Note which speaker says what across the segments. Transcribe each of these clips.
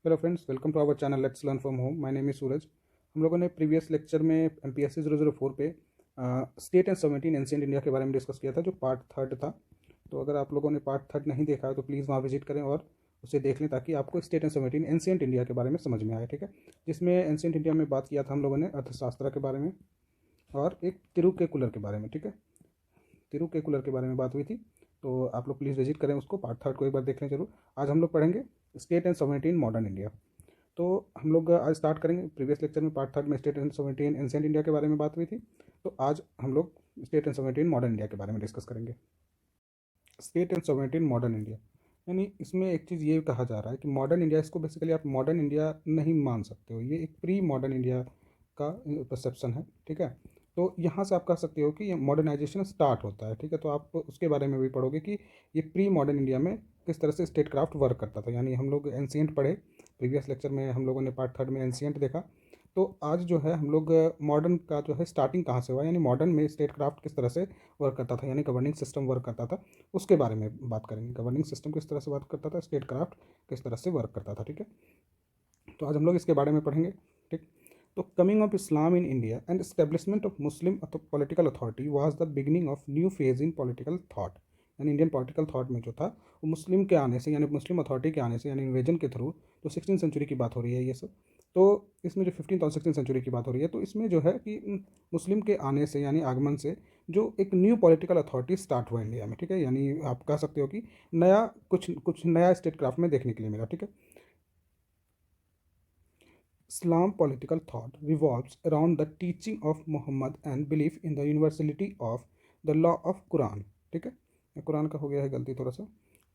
Speaker 1: Hello friends, welcome to our channel let's learn from home. My name is Suraj. हम लोगों ने previous lecture में MPSC 004 पे state and sovereignty in ancient India के बारे में डिस्कस किया था, जो पार्ट थर्ड था। तो अगर आप लोगों ने पार्ट थर्ड नहीं देखा है तो प्लीज़ वहाँ विजिट करें और उसे देख लें, ताकि आपको state and sovereignty in ancient India के बारे में समझ में आए। ठीक है, जिसमें एंशिएंट इंडिया में बात किया था हम लोगों ने अर्थशास्त्र के बारे में और एक तिरुक्केकुलर के बारे में। ठीक है, तिरुक्केकुलर के बारे में बात हुई थी। तो आप लोग प्लीज़ विजिट करें उसको, पार्ट थर्ड को एक बार देख लें जरूर। आज हम लोग पढ़ेंगे state and sovereignty in modern India. तो हम लोग आज स्टार्ट करेंगे। प्रीवियस लेक्चर में पार्ट थर्ड में state and sovereignty in ancient India के बारे में बात हुई थी। तो आज हम लोग state and sovereignty in modern India के बारे में डिस्कस करेंगे। State and sovereignty in modern India, यानी इसमें एक चीज़ ये कहा जा रहा है कि मॉडर्न इंडिया, इसको बेसिकली आप मॉडर्न इंडिया नहीं मान सकते हो, ये एक प्री मॉडर्न इंडिया का परसेप्शन है। ठीक है, तो यहाँ से आप कह सकते हो कि ये मॉडर्नाइजेशन स्टार्ट होता है। ठीक है, तो आप उसके बारे में भी पढ़ोगे कि ये प्री मॉडर्न इंडिया में किस तरह से स्टेट क्राफ्ट वर्क करता था। यानी हम लोग एंशिएंट पढ़े, प्रीवियस लेक्चर में हम लोगों ने पार्ट थर्ड में एंशिएंट देखा। तो आज जो है हम लोग मॉडर्न का जो है स्टार्टिंग कहाँ से हुआ, यानी मॉडर्न में स्टेट क्राफ्ट किस तरह से वर्क करता था, यानी गवर्निंग सिस्टम वर्क करता था, उसके बारे में बात करेंगे। गवर्निंग सिस्टम किस तरह से वर्क करता था, स्टेट क्राफ्ट किस तरह से वर्क करता था। ठीक है, तो आज हम लोग इसके बारे में पढ़ेंगे। ठीक, तो coming of Islam in India and establishment of Muslim political authority was the beginning of new phase in political thought. यानी इंडियन पॉलिटिकल थॉट में जो था वो मुस्लिम के आने से, यानी मुस्लिम अथॉरिटी के आने से, यानी इन्वेजन के थ्रू, जो 16वीं सेंचुरी की बात हो रही है ये सब। तो इसमें जो 15th और 16th सेंचुरी की बात हो रही है, तो इसमें जो है कि मुस्लिम के आने से यानी आगमन से जो एक न्यू पॉलिटिकल अथॉरिटी स्टार्ट हुआ इंडिया में। ठीक है, यानी आप कह सकते हो कि नया कुछ कुछ नया स्टेट क्राफ्ट में देखने के लिए मिला। ठीक है, Islam political thought revolves around the teaching of Muhammad and belief in the universality of the law of Quran। ठीक है, कुरान का हो गया है गलती थोड़ा सा।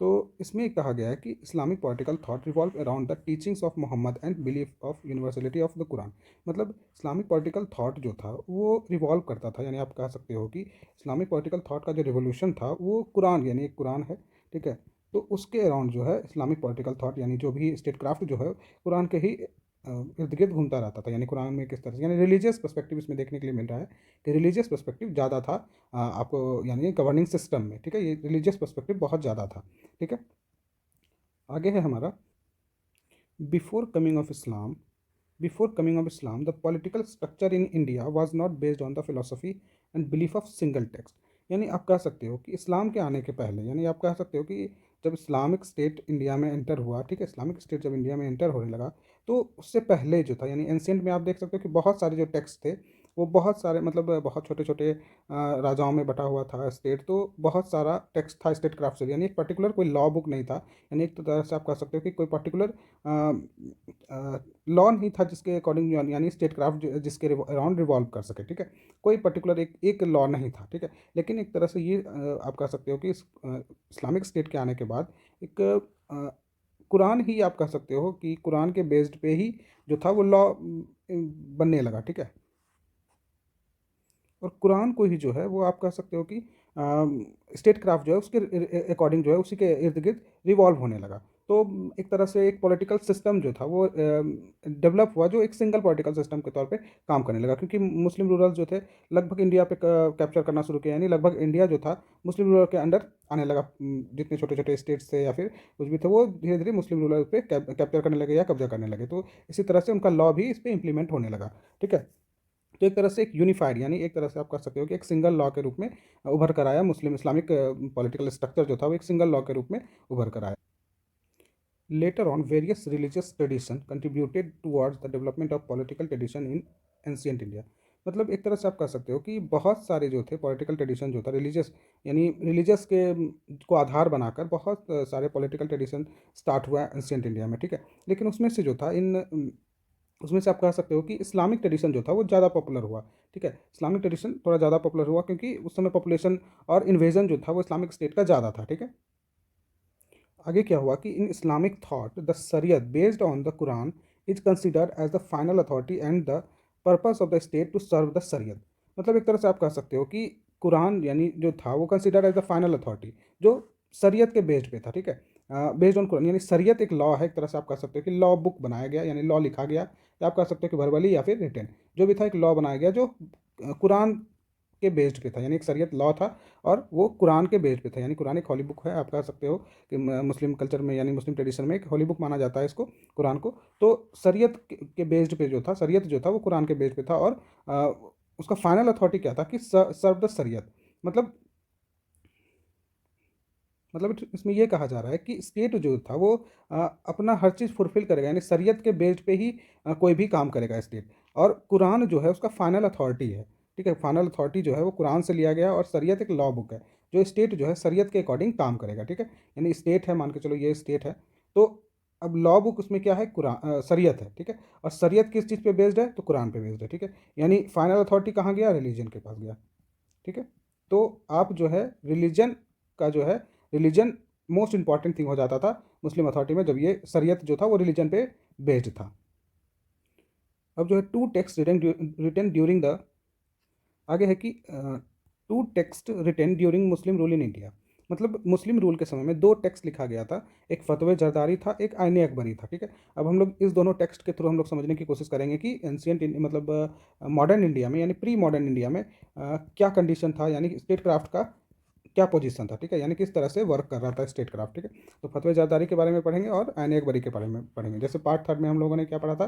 Speaker 1: तो इसमें कहा गया है कि Islamic political thought revolve around the teachings of Muhammad and belief of universality of the Quran. मतलब इस्लामिक पॉलिटिकल थॉट जो था वो रिवॉल्व करता था, यानी आप कह सकते हो कि इस्लामिक पॉलिटिकल थॉट का जो रिवोल्यूशन था वो कुरान, यानी एक कुरान है। ठीक है, तो उसके अराउंड जो है इस्लामिक पॉलिटिकल थॉट, यानी जो भी स्टेट क्राफ्ट जो है कुरान के ही इर्द गिर्द घूमता रहता था। यानी कुरान में किस तरह से, यानी रिलीजियस पर्सपेक्टिव इसमें देखने के लिए मिल रहा है कि रिलीजियस पर्सपेक्टिव ज़्यादा था आपको, यानी गवर्निंग सिस्टम में। ठीक है, ये रिलीजियस पर्सपेक्टिव बहुत ज़्यादा था। ठीक है, आगे है हमारा before coming of Islam. Before coming of Islam, the political structure in India was not based on the philosophy and belief of single text। यानी आप कह सकते हो कि इस्लाम के आने के पहले, यानी आप कह सकते हो कि जब इस्लामिक स्टेट इंडिया में एंटर हुआ, ठीक है, इस्लामिक स्टेट जब इंडिया में एंटर होने लगा, तो उससे पहले जो था, यानी एंशिएंट में आप देख सकते हो कि बहुत सारे जो टेक्स्ट थे वो बहुत सारे, मतलब बहुत छोटे छोटे राजाओं में बटा हुआ था स्टेट। तो बहुत सारा टेक्स्ट था स्टेट क्राफ्ट से, यानी एक पर्टिकुलर कोई लॉ बुक नहीं था। यानी एक तो तरह से आप कह सकते हो कि कोई पर्टिकुलर लॉ नहीं था जिसके अकॉर्डिंग, यानी स्टेट क्राफ्ट जिसके अराउंड रिवॉल्व कर सके। ठीक है, कोई पर्टिकुलर एक लॉ नहीं था। ठीक है, लेकिन एक तरह से ये आप कह सकते हो कि इस्लामिक स्टेट के आने के बाद एक कुरान ही, आप कह सकते हो कि कुरान के बेस्ड पे ही जो था वो लॉ बनने लगा। ठीक है, और कुरान को ही जो है वो आप कह सकते हो कि स्टेट क्राफ्ट जो है उसके अकॉर्डिंग जो है उसी के इर्द गिर्द रिवॉल्व होने लगा। तो एक तरह से एक पॉलिटिकल सिस्टम जो था वो डेवलप हुआ, जो एक सिंगल पॉलिटिकल सिस्टम के तौर पे काम करने लगा, क्योंकि मुस्लिम रूलर्स जो थे लगभग इंडिया पे कैप्चर करना शुरू किया। यानी लगभग इंडिया जो था मुस्लिम रूलर के अंडर आने लगा। जितने छोटे छोटे स्टेट्स थे या फिर कुछ भी थे वो धीरे धीरे मुस्लिम रूलर पे कैप्चर करने लगे या कब्जा करने लगे। तो इसी तरह से उनका लॉ भी इस पर इम्प्लीमेंट होने लगा। ठीक है, तो एक तरह से एक यूनिफाइड, यानी एक तरह से आप कह सकते हो कि एक सिंगल लॉ के रूप में उभर कर आया। मुस्लिम इस्लामिक पॉलिटिकल स्ट्रक्चर जो था वो एक सिंगल लॉ के रूप में उभर कर आया। Later on various religious tradition contributed towards the development of political tradition in ancient India. मतलब एक तरह से आप कह सकते हो कि बहुत सारे जो थे पॉलिटिकल ट्रेडिशन जो था रिलीजियस, यानी रिलीजियस के को आधार बनाकर बहुत सारे पॉलिटिकल ट्रेडिशन स्टार्ट हुआ एंशियंट इंडिया में। ठीक है, लेकिन उसमें से जो था उसमें से आप कह सकते हो कि इस्लामिक ट्रेडिशन जो था वो ज़्यादा पॉपुलर हुआ। ठीक है, इस्लामिक ट्रेडिशन थोड़ा ज़्यादा पॉपुलर हुआ क्योंकि उस समय पॉपुलेशन और इन्वेजन जो था वो इस्लामिक स्टेट का ज़्यादा था। ठीक है, आगे क्या हुआ कि in Islamic thought the sharia based on the Quran is considered as the final authority and the purpose of the state to serve the sharia. मतलब एक तरह से आप कह सकते हो कि कुरान यानी जो था वो considered as the final authority, जो शरीयत के बेस्ड पे था। ठीक है, बेस्ड ऑन कुरान, यानी शरीयत एक लॉ है, एक तरह से आप कह सकते हो कि लॉ बुक बनाया गया, यानी लॉ लिखा गया, या आप कह सकते हो कि वर्बली या फिर रिटन, जो भी था एक लॉ बनाया गया जो कुरान के बेस्ड पे था, यानी एक शरीयत लॉ था और वो कुरान के बेस्ड पे था, यानी कुरान एक हॉली बुक है, आप कह सकते हो कि मुस्लिम कल्चर में यानी मुस्लिम ट्रेडिशन में एक हॉली बुक माना जाता है इसको, कुरान को। तो शरीयत के बेस्ड पे जो था, शरीयत जो था वो कुरान के बेस्ड पे था। और उसका फाइनल अथॉरिटी क्या था कि सर्व द शरीयत, मतलब इसमें ये कहा जा रहा है कि स्टेट जो था वो अपना हर चीज़ फुलफिल करेगा, यानी शरीयत के बेस्ड पे ही कोई भी काम करेगा स्टेट। और कुरान जो है उसका फाइनल अथॉरिटी है, ठीक है, फाइनल अथॉरिटी जो है वो कुरान से लिया गया, और शरीयत एक लॉ बुक है जो स्टेट जो है शरीयत के अकॉर्डिंग काम करेगा, ठीक है। यानी स्टेट है, मान के चलो ये स्टेट है, तो अब लॉ बुक उसमें क्या है, कुरान शरीयत है, ठीक है। और शरीयत किस चीज़ पे बेस्ड है, तो कुरान पे बेस्ड है, ठीक है। यानी फाइनल अथॉरिटी कहाँ गया, रिलीजन के पास गया, ठीक है। तो आप जो है रिलीजन का जो है, रिलीजन मोस्ट इंपॉर्टेंट थिंग हो जाता था मुस्लिम अथॉरिटी में, जब ये शरीयत जो था वो रिलीजन पे बेस्ड था। अब जो है two text written during the, आगे है कि two text written during Muslim rule in India, मतलब मुस्लिम रूल के समय में दो टेक्स्ट लिखा गया था, एक फतवे जरदारी था, एक आईन अकबरी था, ठीक है। अब हम लोग इस दोनों टेक्स्ट के थ्रू हम लोग समझने की कोशिश करेंगे कि एंशियंट मतलब मॉडर्न इंडिया में, यानी प्री मॉडर्न इंडिया में क्या कंडीशन था, यानी स्टेट क्राफ्ट का क्या पोजीशन था, ठीक है, यानी किस तरह से वर्क कर रहा था स्टेट क्राफ्ट, ठीक है। तो फतवे जरदारी के बारे में पढ़ेंगे और आईन अकबरी के बारे में पढ़ेंगे। जैसे पार्ट थर्ड में हम लोगों ने क्या पढ़ा था,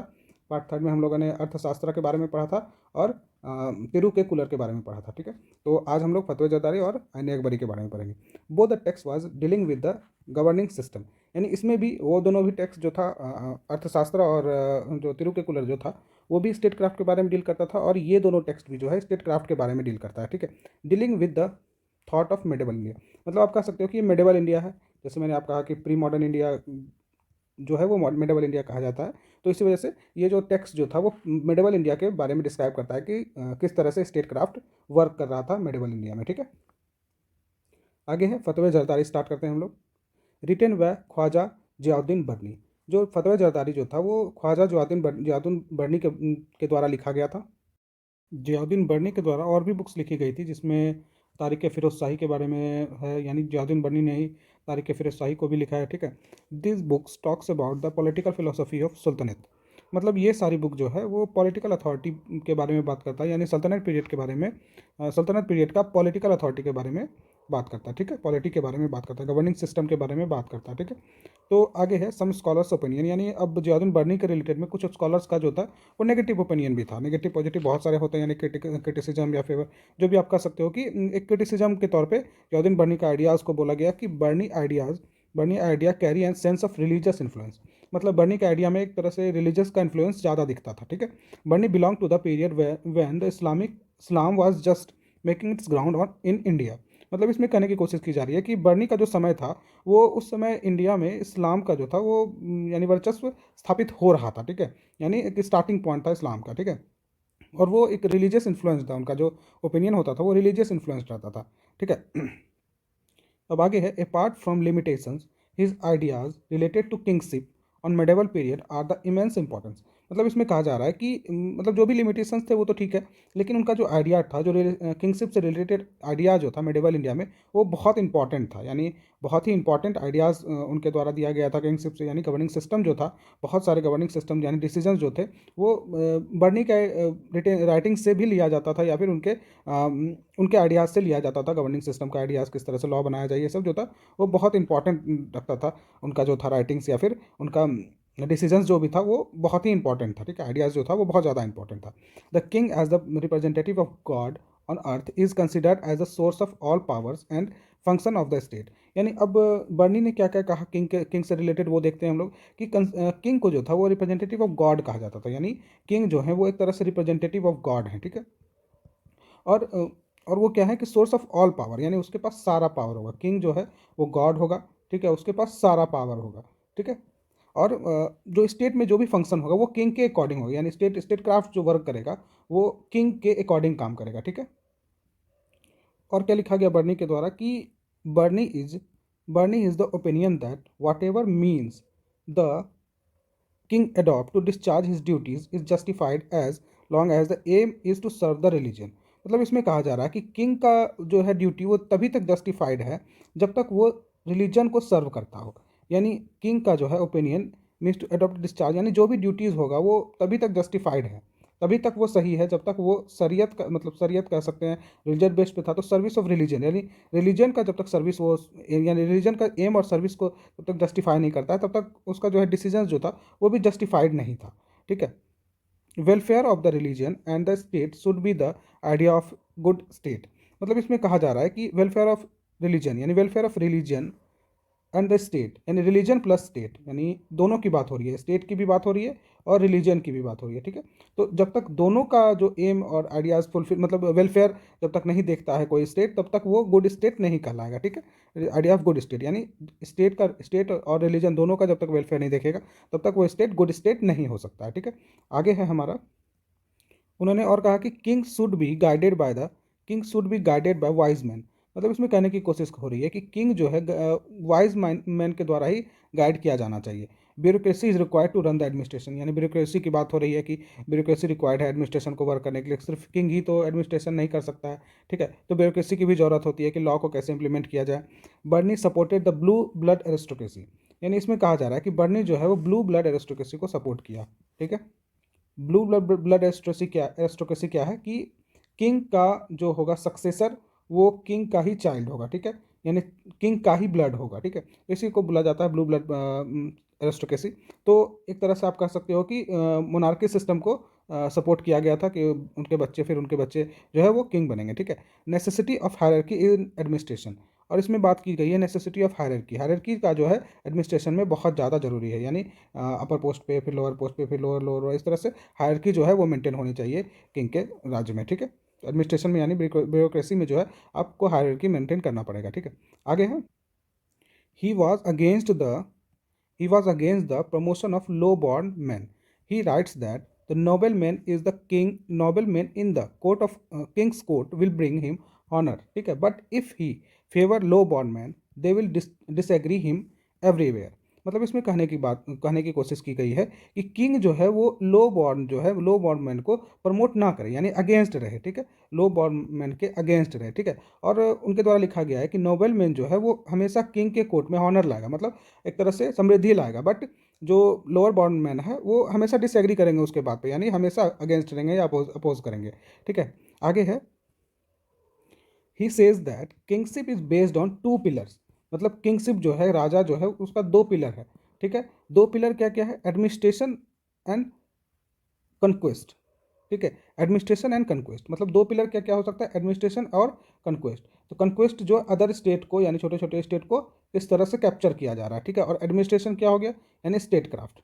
Speaker 1: पार्ट थर्ड में हम लोगों ने अर्थशास्त्र के बारे में पढ़ा था और तिरु के कुलर के बारे में पढ़ा था, ठीक है। तो आज हम लोग फतवे जरदारी और आईन अकबरी के बारे में पढ़ेंगे। Both the text was dealing with the governing system, यानी इसमें भी वो दोनों भी टेक्स्ट जो था अर्थशास्त्र और जो तिरु के कुलर जो था वो भी स्टेट क्राफ्ट के बारे में डील करता था, और ये दोनों टेक्स्ट भी जो है स्टेट क्राफ्ट के बारे में डील करता है, ठीक है। Dealing with the thought of medieval India, मतलब आप कह सकते हो कि ये मेडिवल इंडिया है, जैसे मैंने आप कहा कि प्री मॉडर्न इंडिया जो है वो मेडिवल इंडिया कहा जाता है। तो इसी वजह से ये जो टेक्स्ट जो था वो मेडिवल इंडिया के बारे में डिस्क्राइब करता है कि किस तरह से स्टेट क्राफ्ट वर्क कर रहा था मेडिवल इंडिया में, ठीक है। आगे है फतवे जरदारी, स्टार्ट करते हैं हम लोग। रिटेन व ख्वाजा जियाउद्दीन बर्नी, जो फतवे जरदारी जो था वो ख्वाजा जियाउद्दीन बर्नी के द्वारा लिखा गया था। जियाउद्दीन बर्नी के द्वारा और भी बुक्स लिखी गई थी, जिसमें तारिक फ़िरोज़ शाही के बारे में है, यानी जियाउद्दीन बर्नी ने ही तारिक फ़िरोज़ शाही को भी लिखा है, ठीक है। This books talks about the political philosophy of sultanate, मतलब ये सारी बुक जो है वो पॉलिटिकल अथॉरिटी के बारे में बात करता है, यानी सल्तनत पीरियड के बारे में, सल्तनत पीरियड का पॉलिटिकल अथॉरिटी के बारे में बात करता है, ठीक है। पॉलिटी के बारे में बात करता है, गवर्निंग सिस्टम के बारे में बात करता है, ठीक है। तो आगे है सम स्कॉलर्स ओपिनियन, यानी अब जियाउद्दीन बर्नी के रिलेटेड में कुछ स्कॉलर्स का जो था वो नेगेटिव ओपिनियन भी था। नेगेटिव पॉजिटिव बहुत सारे होते हैं, यानी क्रिटिसिज्म या फेवर, जो भी आप कह सकते हो कि एक क्रिटिसिज्म के तौर पे जियाउद्दीन बर्नी का आइडियाज़ को बोला गया कि Barani idea carry and sense of religious influence, मतलब बर्नी के आइडिया में एक तरह से रिलीजियस का इन्फ्लुएंस ज़्यादा दिखता था, ठीक है। Barani belong to the period when the Islam was just making its ground on in India, मतलब इसमें कहने की कोशिश की जा रही है कि बर्नी का जो समय था वो उस समय इंडिया में इस्लाम का जो था वो यानी वर्चस्व स्थापित हो रहा था, ठीक है। यानी एक स्टार्टिंग पॉइंट था इस्लाम का, ठीक है। और वो एक रिलीजियस इन्फ्लुएंस था, उनका जो ओपिनियन होता था वो रिलीजियस इन्फ्लुएंस रहता था, ठीक है। अब आगे है apart from limitations his ideas related to kingship on medieval period are the immense importance, मतलब इसमें कहा जा रहा है कि मतलब जो भी लिमिटेशंस थे वो तो ठीक है, लेकिन उनका जो आइडिया था, जो किंगशिप से रिलेटेड आइडिया जो था मेडिवल इंडिया में वो बहुत इंपॉर्टेंट था, यानी बहुत ही इंपॉर्टेंट आइडियाज़ उनके द्वारा दिया गया था किंगशिप से, यानी गवर्निंग सिस्टम जो था, बहुत सारे गवर्निंग सिस्टम यानी डिसीजंस जो थे वो बर्नी के राइटिंग से भी लिया जाता था, या फिर उनके आइडियाज़ से लिया जाता था। गवर्निंग सिस्टम का आइडियाज़, किस तरह से लॉ बनाया जाए, ये सब जो था वो बहुत इंपॉर्टेंट रखता था उनका जो था राइटिंग्स, या फिर उनका डिसीजंस जो भी था वो बहुत ही इंपॉर्टेंट था, ठीक है। आइडियाज़ जो था वो बहुत ज़्यादा इंपॉर्टेंट था। The king as the representative of God on earth is considered as the source of all powers and function of the state, यानी अब बर्नी ने क्या क्या कहा किंग से रिलेटेड, वो देखते हैं हम लोग कि किंग को जो था वो रिप्रेजेंटेटिव ऑफ गॉड कहा जाता था, यानी किंग जो है वो एक तरह से रिप्रेजेंटेटिव ऑफ गॉड है, ठीक है। और और वो क्या है कि सोर्स ऑफ ऑल पावर, यानी उसके पास सारा पावर होगा, किंग जो है वो गॉड होगा, ठीक है, उसके पास सारा पावर होगा, ठीक है। और जो स्टेट में जो भी फंक्शन होगा वो किंग के अकॉर्डिंग होगा, यानी स्टेट क्राफ्ट जो वर्क करेगा वो किंग के अकॉर्डिंग काम करेगा, ठीक है। और क्या लिखा गया बर्नी के द्वारा कि Barani is Barani is the opinion that whatever means the king adopt to discharge his duties is justified as long as the aim is to serve the religion, मतलब इसमें कहा जा रहा है कि किंग का जो है ड्यूटी वो तभी तक जस्टिफाइड है जब तक वो रिलीजन को सर्व करता हो, यानी किंग का जो है opinion means to adopt discharge, यानी जो भी ड्यूटीज़ होगा वो तभी तक जस्टिफाइड है तभी तक वो सही है जब तक वो शरीयत का मतलब शरीयत कह सकते हैं, रिलीजन बेस्ड पे था, तो सर्विस ऑफ रिलीजन यानी रिलीजन का जब तक सर्विस वो यानी रिलीजन का एम और सर्विस को जब तक जस्टिफाई नहीं करता है तब तक उसका जो है डिसीजन जो था वो भी जस्टिफाइड नहीं था। ठीक है, welfare of the religion and the state should be the idea of good state. मतलब इसमें कहा जा रहा है कि वेलफेयर ऑफ रिलीजन यानी welfare of religion and the state यानी रिलीजन प्लस स्टेट यानी दोनों की बात हो रही है, स्टेट की भी बात हो रही है और रिलीजन की भी बात हो रही है। ठीक है, तो जब तक दोनों का जो एम और आइडियाज फुलफिल मतलब वेलफेयर जब तक नहीं देखता है कोई स्टेट तब तक वो गुड स्टेट नहीं कहलाएगा। ठीक है, आइडिया ऑफ गुड स्टेट यानी स्टेट और रिलीजन दोनों का जब तक वेलफेयर नहीं देखेगा तब तक वो स्टेट गुड स्टेट नहीं हो सकता है। ठीक है, आगे है हमारा, उन्होंने और कहा कि king should be guided bye wise man. मतलब इसमें कहने की कोशिश हो रही है कि किंग जो है वाइज मैन के द्वारा ही गाइड किया जाना चाहिए। Bureaucracy is required to run the administration यानी ब्यूरोक्रेसी की बात हो रही है कि ब्यूरोक्रेसी रिक्वायर्ड है एडमिनिस्ट्रेशन को वर्क करने के लिए, सिर्फ किंग ही तो एडमिनिस्ट्रेशन नहीं कर सकता है। ठीक है, तो ब्यूरोक्रेसी की भी जरूरत होती है कि लॉ को कैसे इंप्लीमेंट किया जाए। Barani supported the blue blood aristocracy यानी इसमें कहा जा रहा है कि बर्नी जो है वो ब्लू ब्लड एरिस्टोक्रेसी को सपोर्ट किया। ठीक है, ब्लू ब्लड एरिस्टोक्रेसी क्या है कि किंग का जो होगा सक्सेसर वो किंग का ही चाइल्ड होगा। ठीक है, यानी किंग का ही ब्लड होगा। ठीक है, इसी को बोला जाता है ब्लू ब्लड एरिस्टोक्रेसी। तो एक तरह से आप कह सकते हो कि मोनार्की सिस्टम को सपोर्ट किया गया था कि उनके बच्चे जो है वो किंग बनेंगे। ठीक है, necessity of hierarchy in administration और इसमें बात की गई है नेसेसिटी ऑफ हायरार्की का जो है एडमिनिस्ट्रेशन में बहुत ज़्यादा जरूरी है, यानी अपर पोस्ट पे फिर लोअर पोस्ट पे फिर लोअर लोअर इस तरह से हायरार्की जो है वो मेंटेन होनी चाहिए किंग के राज्य में। ठीक है, एडमिनिस्ट्रेशन में यानी ब्यूरोक्रेसी में जो है आपको हायरार्की मेंटेन करना पड़ेगा। ठीक है, आगे है, he was against the he was against the promotion of low-born men. He writes that the nobleman is the king. Nobleman in the court of king's court will bring him honor. ठीक है, but if he favor low-born man, they will disagree him everywhere. मतलब इसमें कहने की कोशिश की गई है कि किंग जो है वो लो बॉर्न मैन को प्रमोट ना करे यानी अगेंस्ट रहे। ठीक है, लो बॉर्न मैन के अगेंस्ट रहे। ठीक है, और उनके द्वारा लिखा गया है कि नोबल मैन जो है वो हमेशा किंग के कोर्ट में ऑनर लाएगा, मतलब एक तरह से समृद्धि लाएगा। बट जो लोअर बॉर्न मैन है वो हमेशा डिसएग्री करेंगे उसके बात पे, यानी हमेशा अगेंस्ट रहेंगे या अपोज करेंगे। ठीक है, आगे है, he says that kingship is based on two pillars. मतलब किंगशिप जो है राजा जो है उसका दो पिलर है। ठीक है, दो पिलर क्या क्या है, एडमिनिस्ट्रेशन एंड कंक्वेस्ट। ठीक है, एडमिनिस्ट्रेशन एंड कंक्वेस्ट मतलब दो पिलर क्या क्या हो सकता है, एडमिनिस्ट्रेशन और कंक्वेस्ट। तो कंक्वेस्ट जो अदर स्टेट को यानी छोटे छोटे स्टेट को इस तरह से कैप्चर किया जा रहा है। ठीक है, और एडमिनिस्ट्रेशन क्या हो गया, यानी स्टेट क्राफ्ट।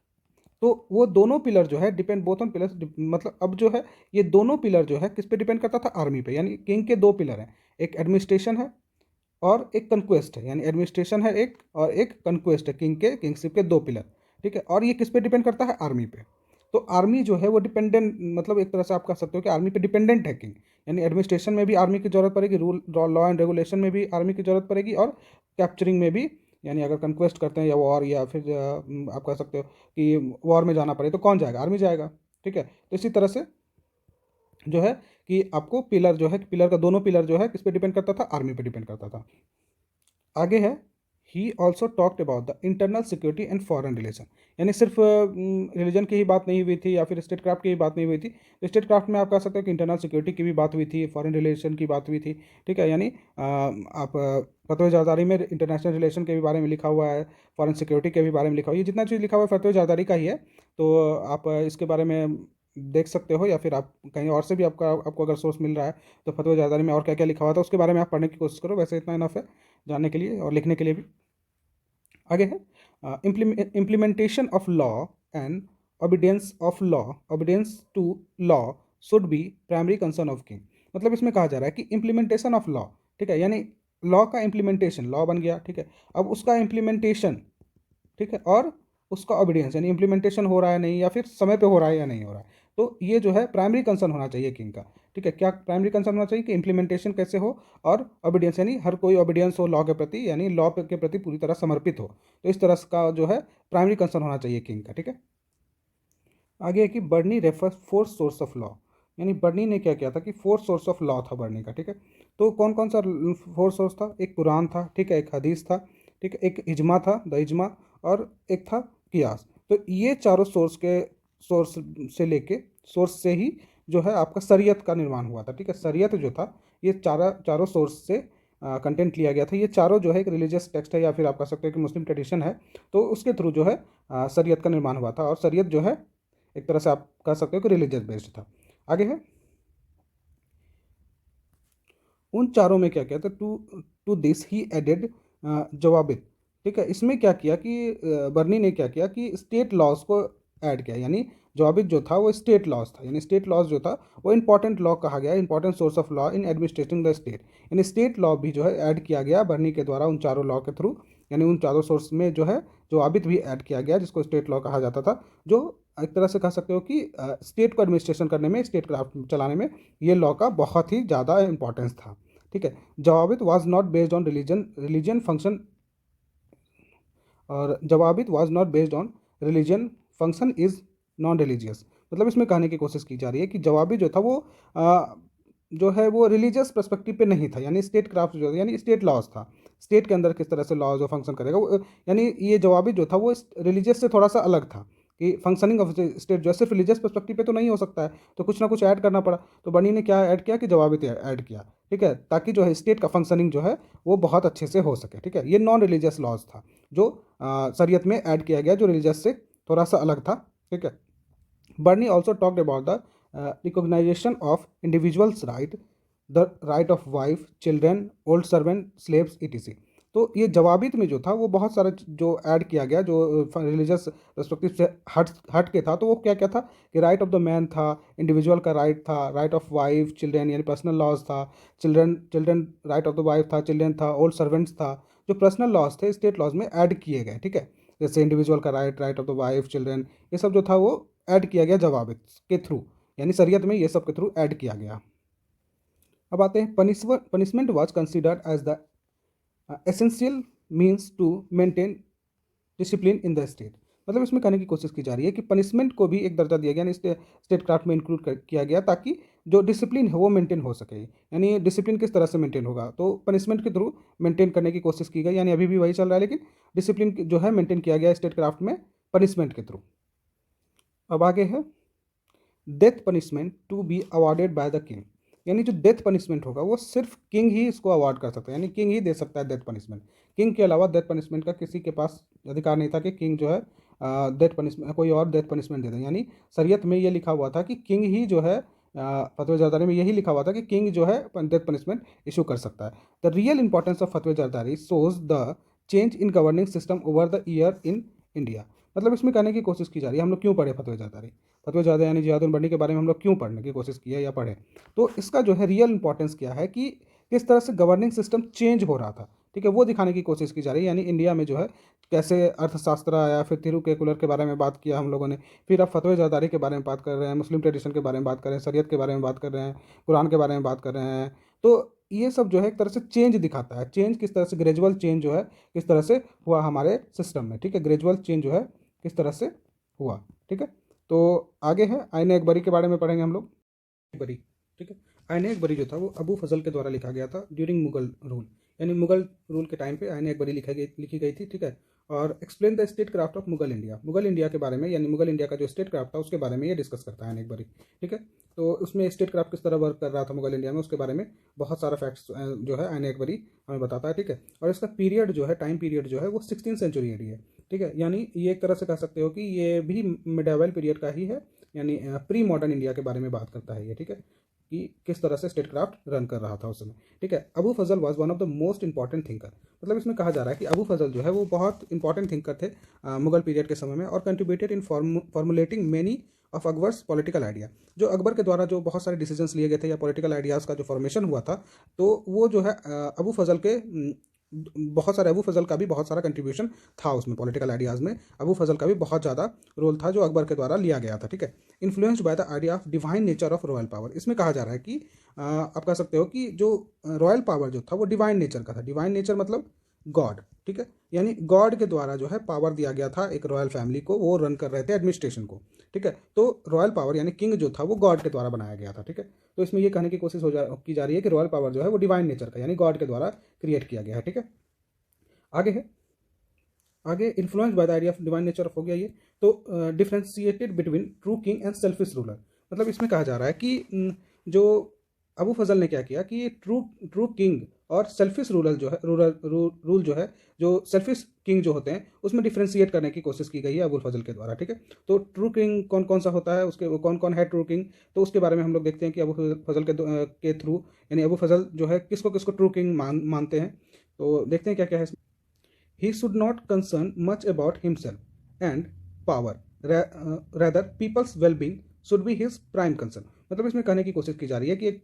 Speaker 1: तो वो दोनों पिलर जो है डिपेंड बोथ ऑन पिलर्स, मतलब अब जो है ये दोनों पिलर जो है किस पे डिपेंड करता था, आर्मी पे। यानी किंग के दो पिलर हैं, एक एडमिनिस्ट्रेशन है और एक कंक्वेस्ट है, यानी एडमिनिस्ट्रेशन है एक और एक कंक्वेस्ट है, किंगशिप के दो पिलर। ठीक है, और ये किस पे डिपेंड करता है, आर्मी पे। तो आर्मी जो है वो डिपेंडेंट, मतलब एक तरह से आप कह सकते हो कि आर्मी पे डिपेंडेंट है किंग, यानी एडमिनिस्ट्रेशन में भी आर्मी की जरूरत पड़ेगी, रूल लॉ एंड रेगुलेशन में भी आर्मी की जरूरत पड़ेगी, और कैप्चरिंग में भी, यानी अगर कंक्वेस्ट करते हैं या वॉर या फिर आप कह सकते हो कि वॉर में जाना पड़े तो कौन जाएगा, आर्मी जाएगा। ठीक है, तो इसी तरह से जो है कि आपको पिलर जो है, पिलर का दोनों पिलर जो है किस पे डिपेंड करता था, आर्मी पे डिपेंड करता था। आगे है, he also talked about the internal security and foreign relation. यानी सिर्फ रिलीजन की ही बात नहीं हुई थी या फिर स्टेट क्राफ्ट की ही बात नहीं हुई थी। तो स्टेट क्राफ्ट में आप कह सकते हो कि इंटरनल सिक्योरिटी की भी बात हुई थी, फॉरेन रिलेशन की बात हुई थी। ठीक है, यानी आप फतवा ज़रदारी में इंटरनेशनल रिलेशन के भी बारे में लिखा हुआ है, फॉरेन सिक्योरिटी के भी बारे में लिखा हुआ है, ये जितना चीज़ लिखा हुआ है फतवा ज़रदारी का ही है। तो आप इसके बारे में देख सकते हो, या फिर आप कहीं और से भी आपको अगर सोर्स मिल रहा है तो फतवा ज़रदारी में और क्या क्या लिखा हुआ था उसके बारे में आप पढ़ने की कोशिश करो, वैसे इतना इनफ है जानने के लिए और लिखने के लिए भी। आगे है, implementation of law and obedience to law should be primary concern of king. मतलब इसमें कहा जा रहा है कि इम्प्लीमेंटेशन ऑफ लॉ, ठीक है, यानी लॉ का इम्प्लीमेंटेशन, लॉ बन गया, ठीक है, अब उसका इम्प्लीमेंटेशन, ठीक है, और उसका ऑबिडियंस यानी इम्प्लीमेंटेशन हो रहा है नहीं, या फिर समय पे हो रहा है या नहीं हो रहा है, तो ये जो है प्राइमरी कंसर्न होना चाहिए किंग का। ठीक है, क्या प्राइमरी कंसर्न होना चाहिए कि इम्प्लीमेंटेशन कैसे हो, और ऑबिडियंस यानी हर कोई ऑबिडियंस हो लॉ के प्रति, यानी लॉ के प्रति पूरी तरह समर्पित हो। तो इस तरह का जो है प्राइमरी कंसर्न होना चाहिए किंग का। ठीक है, आगे है कि Barani refers fourth source of law. यानी बर्नी ने क्या किया था कि फोर्थ सोर्स ऑफ लॉ था बर्नी का। ठीक है, तो कौन कौन सा फोर्थ सोर्स था, एक कुरान था, ठीक है, एक हदीस था, ठीक है, एक इजमा था द इजमा, और एक था कियास। तो ये चारों सोर्स से लेके सोर्स से ही जो है आपका शरीयत का निर्माण हुआ था। ठीक है, शरीयत जो था ये चारों सोर्स से कंटेंट लिया गया था। ये चारों जो है एक रिलीजियस टेक्स्ट है या फिर आप कह सकते हो कि मुस्लिम ट्रेडिशन है, तो उसके थ्रू जो है शरीयत का निर्माण हुआ था। और शरीयत जो है एक तरह से आप कह सकते हो कि रिलीजियस बेस्ड था। आगे है, उन चारों में क्या किया था, to to this he added जवाबित। ठीक है, इसमें क्या किया कि बर्नी ने क्या किया कि स्टेट लॉज को ऐड किया। यानी जवाबित जो था वो स्टेट लॉज था, यानी स्टेट लॉज जो था वो इंपॉर्टेंट लॉ कहा गया, important source of law in administrating the state. यानी स्टेट लॉ भी जो है ऐड किया गया बर्नी के द्वारा उन चारों लॉ के थ्रू। यानी उन चारों सोर्स में जो है जवाबित भी ऐड किया गया, जिसको स्टेट लॉ कहा जाता था, जो एक तरह से कह सकते हो कि स्टेट को एडमिनिस्ट्रेशन करने में, स्टेट क्राफ्ट चलाने में ये लॉ का बहुत ही ज़्यादा इंपॉर्टेंस था। ठीक है, जवाबित was not based on religion function, और जवाबित was not based on religion function is non religious. मतलब इसमें कहने की कोशिश की जा रही है कि जवाबी जो था वो जो है वो रिलीजियस पर्सपेक्टिव पे नहीं था, यानी स्टेट क्राफ्ट जो यानी स्टेट लॉज था, स्टेट के अंदर किस तरह से लॉज और फंक्शन करेगा वो, यानी ये जवाबी जो था वो रिलीजियस से थोड़ा सा अलग था कि फंक्शनिंग ऑफ स्टेट जो है सिर्फ रिलीजियस पर्सपेक्टिव पे तो नहीं हो सकता है, तो कुछ ना कुछ ऐड करना पड़ा। तो बनी ने क्या ऐड किया कि जवाबी ऐड किया। ठीक है, ताकि जो है स्टेट का फंक्शनिंग जो है वो बहुत अच्छे से हो सके। ठीक है, ये नॉन रिलीजियस लॉज था जो शरीयत में ऐड किया गया, जो रिलीजियस से थोड़ा सा अलग था। ठीक है, Barani also talked about the recognition of individuals right, the right of wife, children, old servant, slaves etc. तो ये जवाबित में जो था वो बहुत सारा जो ऐड किया गया, जो रिलीजियस पर्सपेक्टिव से हट के था। तो वो क्या क्या था कि राइट ऑफ द मैन था, इंडिविजुअल का राइट था, राइट ऑफ वाइफ, चिल्ड्रेन यानी पर्सनल लॉज था, children children right of the wife था, चिल्ड्रेन था, ओल्ड सर्वेंट्स था। जो पर्सनल लॉज थे स्टेट लॉज में ऐड किए गए। ठीक है, जैसे इंडिविजुअल का right, right of the wife, children, ये सब जो था वो ऐड किया गया जवाबित के थ्रू, यानी शरीयत में ये सब के थ्रू ऐड किया गया। अब आते हैं punishment was considered as the essential means to maintain discipline in the state. मतलब इसमें कहने की कोशिश की जा रही है कि पनिशमेंट को भी एक दर्जा दिया गया, यानी स्टेट क्राफ्ट में इंक्लूड किया गया, ताकि जो डिसिप्लिन है वो मेंटेन हो सके। यानी डिसिप्लिन किस तरह से मेंटेन होगा, तो पनिशमेंट के थ्रू मेंटेन करने की कोशिश की गई। यानी अभी भी वही चल रहा है, लेकिन डिसिप्लिन जो है मेंटेन किया गया स्टेट क्राफ्ट में पनिशमेंट के थ्रू। अब आगे है death punishment to be awarded by the king. यानी जो डेथ पनिशमेंट होगा वो सिर्फ किंग ही इसको अवार्ड कर सकता है, यानी किंग ही दे सकता है डेथ पनिशमेंट। किंग के अलावा डेथ पनिशमेंट का किसी के पास अधिकार नहीं था कि किंग जो है डेथ पनिशमेंट, कोई और डेथ पनिशमेंट दे दे। यानी शरीयत में ये लिखा हुआ था कि किंग ही जो है, फतवा जरदारी में यही लिखा हुआ था कि किंग जो है डेथ पनिशमेंट इशू कर सकता है। द रियल इंपॉर्टेंस ऑफ फतवा Zardari shows the change in governing system over the year in India. मतलब इसमें कहने की कोशिश की जा रही है, हम लोग क्यों पढ़े फतवा जरदारी, फतवा ज़्यादा यानी जिहादुल बरनी के बारे में हम लोग क्यों पढ़ने की कोशिश की है या पढ़े, तो इसका जो है रियल इंपॉर्टेंस क्या है कि किस तरह से गवर्निंग सिस्टम चेंज हो रहा था। ठीक है, वो दिखाने की कोशिश की जा रही है। यानी इंडिया में जो है कैसे अर्थशास्त्र आया, फिर तिरुकेकुलर के बारे में बात किया हम लोगों ने, फिर अब फतवा ज़रदारी के बारे में बात कर रहे हैं, मुस्लिम ट्रेडिशन के बारे में बात कर रहे हैं, शरीयत के बारे में बात कर रहे हैं, कुरान के बारे में बात कर रहे हैं। तो ये सब जो है एक तरह से चेंज दिखाता है, चेंज किस तरह से, ग्रेजुअल चेंज जो है किस तरह से हुआ हमारे सिस्टम में। ठीक है, ग्रेजुअल चेंज जो है किस तरह से हुआ। ठीक है, तो आगे है आईने अकबरी के बारे में पढ़ेंगे हम लोग। अकबरी, ठीक है, आईने अकबरी जो था वो अबू फजल के द्वारा लिखा गया था ड्यूरिंग मुगल रूल, यानी मुगल रूल के टाइम पे आईने अकबरी लिखी गई थी। ठीक है, और explain the state craft of Mughal India, Mughal India के बारे में, यानी मुगल इंडिया का जो स्टेट क्राफ्ट था उसके बारे में ये डिस्कस करता है आईने अकबरी। ठीक है, तो उसमें स्टेट क्राफ्ट किस तरह वर्क कर रहा था मुगल इंडिया में, उसके बारे में बहुत सारा फैक्ट्स जो है आईने अकबरी हमें बताता है। ठीक है, और इसका पीरियड जो है, टाइम पीरियड जो है वो 16th सेंचुरी है। ठीक है, यानी ये एक तरह से कह सकते हो कि ये भी मिडाइवल पीरियड का ही है, यानी प्री मॉडर्न इंडिया के बारे में बात करता है ये। ठीक है, कि किस तरह से स्टेट क्राफ्ट रन कर रहा था उस समय। ठीक है, Abu Fazl was one of the most important thinker. मतलब इसमें कहा जा रहा है कि अबू फजल जो है वो बहुत इंपॉर्टेंट थिंकर थे मुगल पीरियड के समय में, और contributed in formulating many of Akbar's political idea. जो अकबर के द्वारा जो बहुत सारे डिसीजंस लिए गए थे या पॉलिटिकल आइडियाज़ का जो फॉर्मेशन हुआ था, तो वो जो है अबू फजल के अबू फजल का भी बहुत सारा कंट्रीब्यूशन था उसमें, पॉलिटिकल आइडियाज़ में अबू फजल का भी बहुत ज़्यादा रोल था जो अकबर के द्वारा लिया गया था। ठीक है, influenced by the idea of divine nature of royal power. इसमें कहा जा रहा है कि आप कह सकते हो कि जो रॉयल पावर जो था वो डिवाइन नेचर का था। डिवाइन नेचर मतलब गॉड। ठीक है, यानी गॉड के द्वारा जो है पावर दिया गया था एक रॉयल फैमिली को, वो रन कर रहे थे एडमिनिस्ट्रेशन को। ठीक है, तो रॉयल पावर यानी किंग जो था वो गॉड के द्वारा बनाया गया था। ठीक है, तो इसमें ये कहने की कोशिश की जा रही है कि रॉयल पावर जो है वो डिवाइन नेचर का यानी गॉड के द्वारा क्रिएट किया गया है। ठीक है, आगे है आगे influence by the idea of divine nature of हो गया ये। तो differentiated between true king and selfish ruler, मतलब इसमें कहा जा रहा है कि जो अबू फजल ने क्या किया कि ट्रू ट्रू किंग और सेल्फिश रूलर जो है रूल जो है, जो सेल्फिश किंग जो होते हैं उसमें डिफ्रेंशिएट करने की कोशिश की गई है अबू फजल के द्वारा। ठीक है, तो ट्रू किंग कौन कौन सा होता है, उसके कौन कौन है ट्रू किंग, तो उसके बारे में हम लोग देखते हैं कि अबू फजल के थ्रू, यानी अबू फजल जो है किसको किसको ट्रू किंग मानते हैं। तो देखते हैं क्या क्या है। He should not concern much about himself and power. Rather, people's well-being should be his prime concern. मतलब इसमें कहने की कोशिश की जा रही है कि एक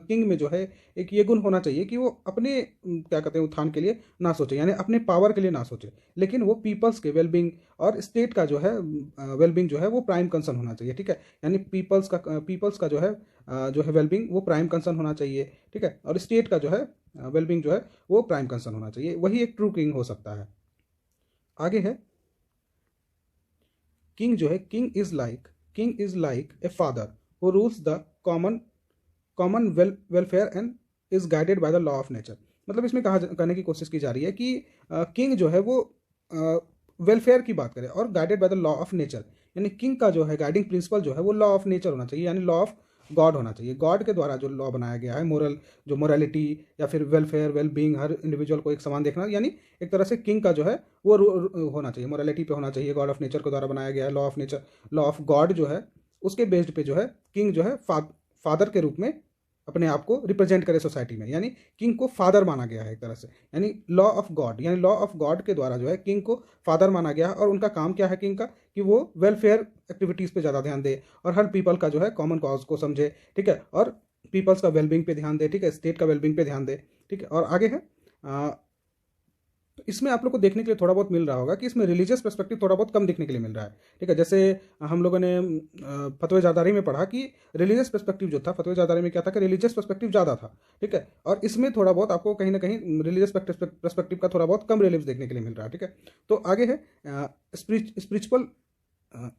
Speaker 1: किंग में जो है एक ये गुण होना चाहिए कि वो अपने क्या कहते हैं उत्थान के लिए ना सोचे, यानी अपने पावर के लिए ना सोचे, लेकिन वो पीपल्स के वेलबींग और स्टेट का जो है वेलबींग जो है वो प्राइम कंसर्न होना चाहिए। ठीक है, यानी पीपल्स का जो है वेलबींग वो प्राइम कंसर्न होना चाहिए। ठीक है, और स्टेट का जो है वेलबींग जो है वो प्राइम कंसर्न होना चाहिए, वही एक ट्रू किंग हो सकता है। आगे है किंग जो है, king is like a father who rules the common welfare and is guided by the law of nature. मतलब इसमें कहने की कोशिश की जा रही है कि किंग जो है वो वेलफेयर की बात करे और guided by the law of nature, यानी किंग का जो है गाइडिंग प्रिंसिपल जो है वो लॉ ऑफ नेचर होना चाहिए, यानी लॉ ऑफ गॉड होना चाहिए। गॉड के द्वारा जो लॉ बनाया गया है, मोरालिटी या फिर वेलफेयर वेलबींग, हर इंडिविजुअल को एक समान देखना, यानी एक तरह से किंग का जो है वो होना चाहिए, मोरालिटी पे होना चाहिए। गॉड ऑफ नेचर के द्वारा बनाया गया है law of nature, law of God जो है उसके बेस्ड पे जो है किंग जो है फादर के रूप में अपने आप को रिप्रेजेंट करे सोसाइटी में, यानी किंग को फादर माना गया है एक तरह से, यानी लॉ ऑफ गॉड, यानी लॉ ऑफ गॉड के द्वारा जो है किंग को फादर माना गया है। और उनका काम क्या है किंग का कि वो वेलफेयर एक्टिविटीज़ पे ज़्यादा ध्यान दे और हर पीपल का जो है कॉमन कॉज को समझे। ठीक है, और पीपल्स का वेलबींग पे ध्यान दे। ठीक है, स्टेट का वेलबींग पे ध्यान दे। ठीक है, और आगे है तो इसमें आप लोग को देखने के लिए थोड़ा बहुत मिल रहा होगा कि इसमें रिलीजियस पर्सपेक्टिव थोड़ा बहुत कम देखने के लिए मिल रहा है। ठीक है, जैसे हम लोगों ने फतवे ज़ादारी में पढ़ा कि रिलीजियस पर्सपेक्टिव जो था फतवे ज़ादारी में क्या था कि रिलीजियस पर्सपेक्टिव ज़्यादा था। ठीक है, और इसमें थोड़ा बहुत आपको कहीं ना कहीं रिलीजियस पर्सपेक्टिव का थोड़ा बहुत कम रिलीफ देखने के लिए मिल रहा है। ठीक है, तो आगे है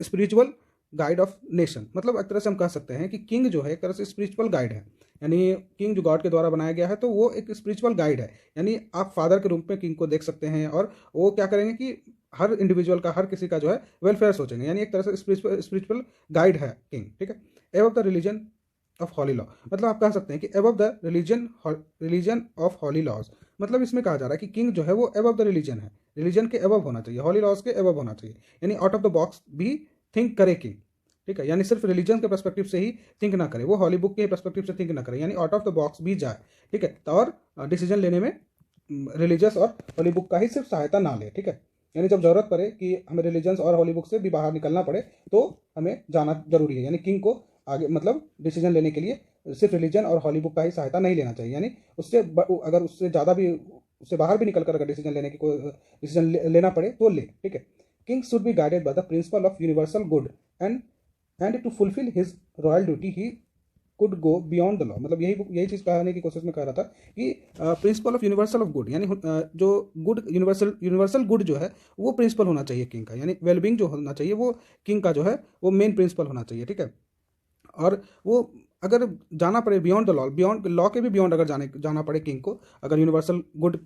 Speaker 1: स्पिरिचुअल गाइड ऑफ नेशन, मतलब एक तरह से हम कह सकते हैं कि किंग जो है एक तरह से स्पिरिचुअल गाइड है, यानी किंग जो गॉड के द्वारा बनाया गया है तो वो एक स्पिरिचुअल गाइड है, यानी आप फादर के रूप में किंग को देख सकते हैं और वो क्या करेंगे कि हर इंडिविजुअल का, हर किसी का जो है वेलफेयर सोचेंगे, यानी एक तरह से स्पिरिचुअल गाइड है किंग। ठीक है, above the religion of holy law, मतलब आप कह सकते हैं कि above the religion of holy laws, मतलब इसमें कहा जा रहा है कि किंग जो है वो एबव द रिलीजन है, रिलीजन के एबव होना चाहिए, हॉली लॉज के एबव होना चाहिए, यानी आउट ऑफ द बॉक्स भी थिंक करे किंग। ठीक है, यानी सिर्फ रिलीजन के पर्सपेक्टिव से ही थिंक ना करे, वो हॉली बुक के पर्सपेक्टिव से थिंक ना करे, यानी आउट ऑफ द बॉक्स भी जाए। ठीक है, और डिसीजन लेने में रिलीजियस और हॉली बुक का ही सिर्फ सहायता ना ले। ठीक है, यानी जब जरूरत पड़े कि हमें रिलीजन्स और हॉली बुक से भी बाहर निकलना पड़े तो हमें जाना जरूरी है, यानी किंग को आगे मतलब डिसीजन लेने के लिए सिर्फ रिलीजन और हॉली बुक का ही सहायता नहीं लेना चाहिए, यानी उससे अगर उससे ज़्यादा भी उससे बाहर भी निकल कर अगर डिसीजन लेने की कोई डिसीजन लेना पड़े तो ले। ठीक है, king should be guided by the principle of universal good and to fulfil his royal duty he could go beyond the law, मतलब यही चीज़ कहने की कोशिश में कह रहा था कि principal of universal of good, यानी जो गुड यूनिवर्सल गुड जो है वो प्रिंसिपल होना चाहिए किंग का, यानी वेलबींग जो होना चाहिए वो किंग का जो है वो मेन प्रिंसिपल होना चाहिए। ठीक है, और वो अगर जाना पड़े beyond the law, beyond law के भी बियॉन्ड अगर जाना पड़े किंग को, अगर यूनिवर्सल गुड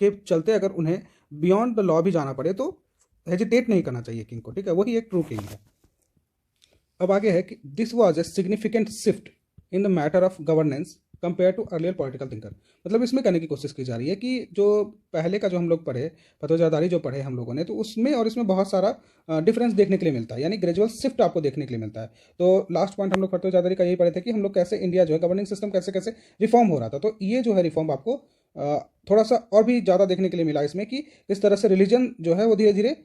Speaker 1: के चलते अगर उन्हें बियॉन्ड द लॉ भी जाना पड़े तो हेजिटेट नहीं करना चाहिए किंग को। ठीक है, वही एक ट्रू किंग है। अब आगे है कि this was a significant shift in the matter of governance compare to earlier political thinker, मतलब इसमें कहने की कोशिश की जा रही है कि जो पहले का जो हम लोग पढ़े फतवा ज़ादारी जो पढ़े हम लोगों ने, तो उसमें और इसमें बहुत सारा डिफरेंस देखने के लिए मिलता है, यानी ग्रेजुअल शिफ्ट आपको देखने के लिए मिलता है। तो लास्ट पॉइंट हम लोग फतवा ज़ादारी का यही पढ़े थे कि हम लोग कैसे इंडिया जो है गवर्निंग सिस्टम कैसे कैसे रिफॉर्म हो रहा था, तो ये जो है रिफॉर्म आपको थोड़ा सा और भी ज़्यादा देखने के लिए मिला इसमें कि किस तरह से रिलीजन जो है वो धीरे धीरे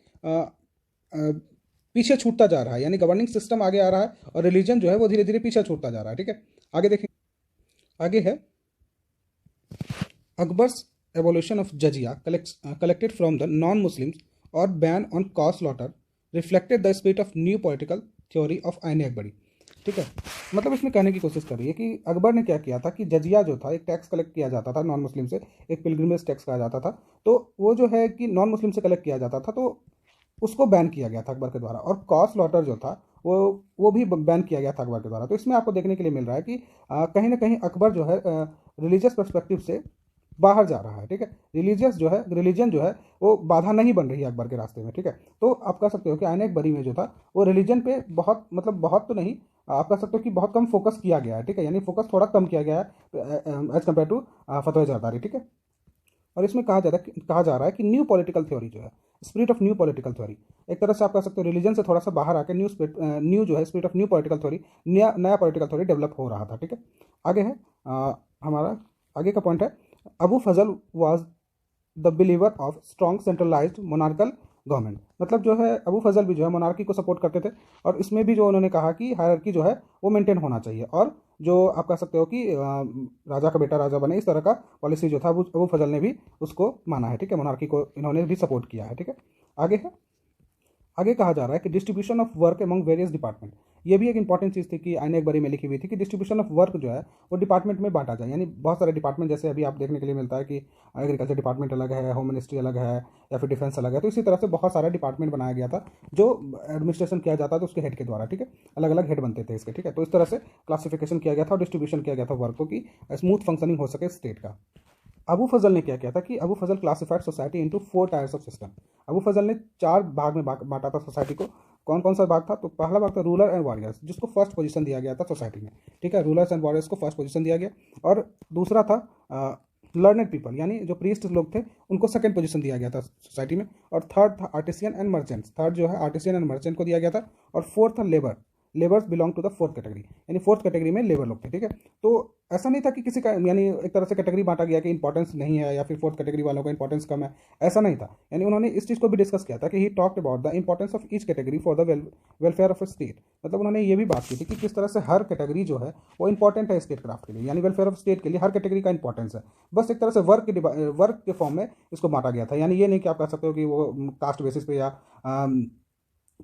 Speaker 1: पीछे छूटता जा रहा है, यानी गवर्निंग सिस्टम आगे आ रहा है और रिलीजन जो है वो धीरे धीरे पीछे छूटता जा रहा है। ठीक है, आगे देखें, आगे है Akbar's evolution of jizya collected from the non Muslims और बैन ऑन कॉस्ट slaughter reflected the spirit of new political theory of Ain Akbari. ठीक है, मतलब इसमें कहने की कोशिश कर रही है कि अकबर ने क्या किया था कि जजिया जो था एक टैक्स कलेक्ट किया जाता था नॉन मुस्लिम से, एक पिलग्रिमेज टैक्स कहा जाता था, तो वो जो है कि नॉन मुस्लिम से कलेक्ट किया जाता था तो उसको बैन किया गया था अकबर के द्वारा, और कॉस्ट लॉटर जो था वो भी बैन किया गया था अकबर के द्वारा। तो इसमें आपको देखने के लिए मिल रहा है कि कहीं ना कहीं अकबर जो है रिलीजियस पर्सपेक्टिव से बाहर जा रहा है, ठीक है। रिलीजन जो है वो बाधा नहीं बन रही है अकबर के रास्ते में, ठीक है। तो आप कह सकते हो कि आईन अकबरी में जो था वो रिलीजन पे बहुत, मतलब बहुत तो नहीं, आप कह सकते हो कि बहुत कम फोकस किया गया है, ठीक है। यानी फोकस थोड़ा कम किया गया है एज कम्पेयर टू फतवा जरदारी, ठीक है। और इसमें कहा जा रहा है कि न्यू पॉलिटिकल थ्योरी जो है, spirit of new political theory, एक तरह से आप कह सकते हो रिलीजन से थोड़ा सा बाहर आकर न्यू जो है spirit of new political theory, नया पॉलिटिकल थ्योरी डेवलप हो रहा था, ठीक है। आगे है हमारा आगे का पॉइंट है, Abu Fazl was the believer of strong centralised monarchical government. मतलब जो है अबू फजल भी जो है मोनार्की को सपोर्ट करते थे, और इसमें भी जो उन्होंने कहा कि हायरार्की जो है वो मेंटेन होना चाहिए, और जो आप कह सकते हो कि राजा का बेटा राजा बने, इस तरह का पॉलिसी जो था अबू फजल ने भी उसको माना है, ठीक है। मोनार्की को इन्होंने भी सपोर्ट किया है, ठीक है। आगे है, आगे कहा जा रहा है कि distribution of work among various department. ये भी एक इंपॉर्टेंट चीज़ थी कि आईन अकबरी में लिखी हुई थी कि डिस्ट्रीब्यूशन ऑफ वर्क जो है वो डिपार्टमेंट में बांटा जाए। यानी बहुत सारे डिपार्टमेंट, जैसे अभी आप देखने के लिए मिलता है कि एग्रीकल्चर डिपार्टमेंट अलग है, होम मिनिस्ट्री अलग है, या फिर डिफेंस अलग है, तो इसी तरह से बहुत सारा डिपार्टमेंट बनाया गया था जो एडमिनिस्ट्रेशन किया जाता था उसके हेड के द्वारा, ठीक है। अलग अलग हेड बनते थे इसके, ठीक है। तो इस तरह से क्लासिफिकेशन किया गया था और डिस्ट्रीब्यूशन किया गया था वर्क को, कि स्मूथ फंक्शनिंग हो सके स्टेट का। अबू फजल ने क्या किया था कि Abu Fazl classified society into 4 tiers of system. Abu Fazl ने 4 भाग में बांटा था सोसाइटी को। कौन कौन सा भाग था? तो पहला भाग था रूलर एंड वॉरियर्स, जिसको फर्स्ट पोजीशन दिया गया था सोसाइटी में, ठीक है। रूलर्स एंड वॉरियर्स को फर्स्ट पोजीशन दिया गया। और दूसरा था लर्नेड पीपल, यानी जो प्रीस्ट लोग थे उनको सेकंड पोजीशन दिया गया था सोसाइटी में। और थर्ड था आर्टिसियन एंड मर्चेंट्स, थर्ड जो है आर्टिसियन एंड मर्चेंट को दिया गया था। और फोर्थ था labours belong to the fourth category, यानी फोर्थ कैटेगरी में लेबर लोग थे, ठीक है। तो ऐसा नहीं था कि किसी का, यानी एक तरह से कैटेगरी बांटा गया कि इंपॉर्टेंस नहीं है या फिर फोर्थ कैटेगरी वालों का इंपॉर्टेंस कम है, ऐसा नहीं था। यानी उन्होंने इस चीज़ को भी डिस्कस किया था कि he talked about the importance of each category for the welfare of state. मतलब उन्होंने ये भी बात की थी कि किस तरह से हर कैटेगरी जो है वो इंपॉर्टेंट है स्टेट क्राफ्ट के लिए, यानी वेलफेयर ऑफ स्टेट के लिए हर कैटेगरी का इंपॉर्टेंस है। बस एक तरह से वर्क के फॉर्म में इसको बांटा गया था। यानी ये नहीं कि आप कह सकते हो कि वो कास्ट बेसिस पे या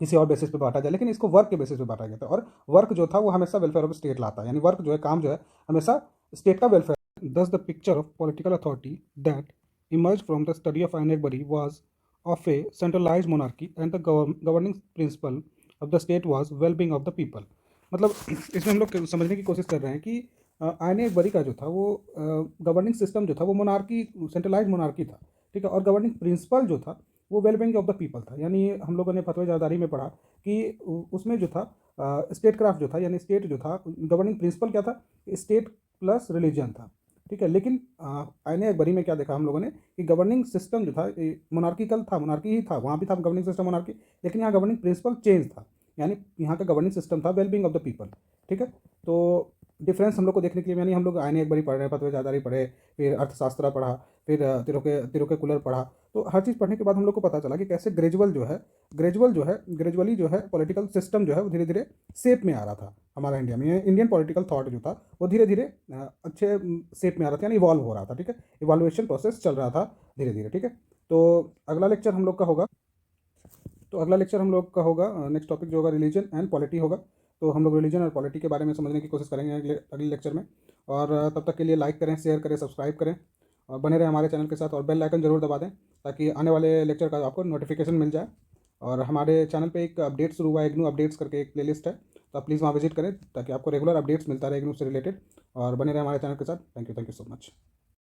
Speaker 1: किसी और बेसिस पे बांटा जाए, लेकिन इसको वर्क के बेसिस पे बांटा गया था। और वर्क जो था वो हमेशा वेलफेयर ऑफ स्टेट लाता है, यानी वर्क जो है, काम जो है, हमेशा स्टेट का वेलफेयर। दस the picture of political authority that emerge from the study of Ain Akbari was of A centralised monarchy and the governing principle of the state was wellbeing of the people. मतलब इसमें हम लोग समझने की कोशिश कर रहे हैं कि आइन अकबरी का जो था वो गवर्निंग सिस्टम जो था वो मोनार्की, सेंट्रलाइज्ड मोनार्की था, ठीक है। और गवर्निंग प्रिंसिपल जो था वो वेलबींग ऑफ द पीपल था। यानी हम लोगों ने फतवा जरदारी में पढ़ा कि उसमें जो था स्टेट क्राफ्ट जो था, यानी स्टेट जो था, गवर्निंग प्रिंसिपल क्या था? स्टेट प्लस रिलीजन था, ठीक है। लेकिन आईन अकबरी में क्या देखा हम लोगों ने कि गवर्निंग सिस्टम जो था मोनार्किकल था, मोनार्की ही था, वहाँ भी था गवर्निंग सिस्टम मोनार्की, लेकिन यहाँ गवर्निंग प्रिंसिपल चेंज था। यानी यहाँ का गवर्निंग सिस्टम था वेलबींग ऑफ द पीपल, ठीक है। तो डिफरेंस हम लोग को देखने के लिए, यानी हम लोग आईन अकबरी पढ़ रहे हैं, फतवा जरदारी पढ़े, फिर अर्थशास्त्र पढ़ा, फिर तिरुके कुलर पढ़ा। तो हर चीज़ पढ़ने के बाद हम लोग को पता चला कि कैसे ग्रेजुअली जो है पॉलिटिकल सिस्टम जो है वो धीरे धीरे शेप में आ रहा था हमारा इंडिया में। इंडियन पॉलिटिकल थॉट जो था वो धीरे धीरे अच्छे शेप में आ रहा था, यानी इवॉल्व हो रहा था, ठीक है। इवॉल्यूएशन प्रोसेस चल रहा था धीरे धीरे, ठीक है। तो अगला लेक्चर हम लोग का होगा, नेक्स्ट टॉपिक जो होगा रिलीजन एंड पॉलिटी होगा। तो हम लोग रिलीजन और पॉलिटी के बारे में समझने की कोशिश करेंगे अगले लेक्चर में। और तब तक के लिए लाइक करें, शेयर करें, सब्सक्राइब करें, और बने रहें हमारे चैनल के साथ, और बेल आइकन जरूर दबा दें ताकि आने वाले लेक्चर का आपको नोटिफिकेशन मिल जाए। और हमारे चैनल पे एक अपडेट शुरू हुआ है, इग्नू अपडेट्स करके एक प्लेलिस्ट है, तो आप प्लीज़ वहाँ विजिट करें ताकि आपको रेगुलर अपडेट्स मिलता रहे इग्नू से रिलेटेड। और बने रहें हमारे चैनल के साथ। Thank you so much.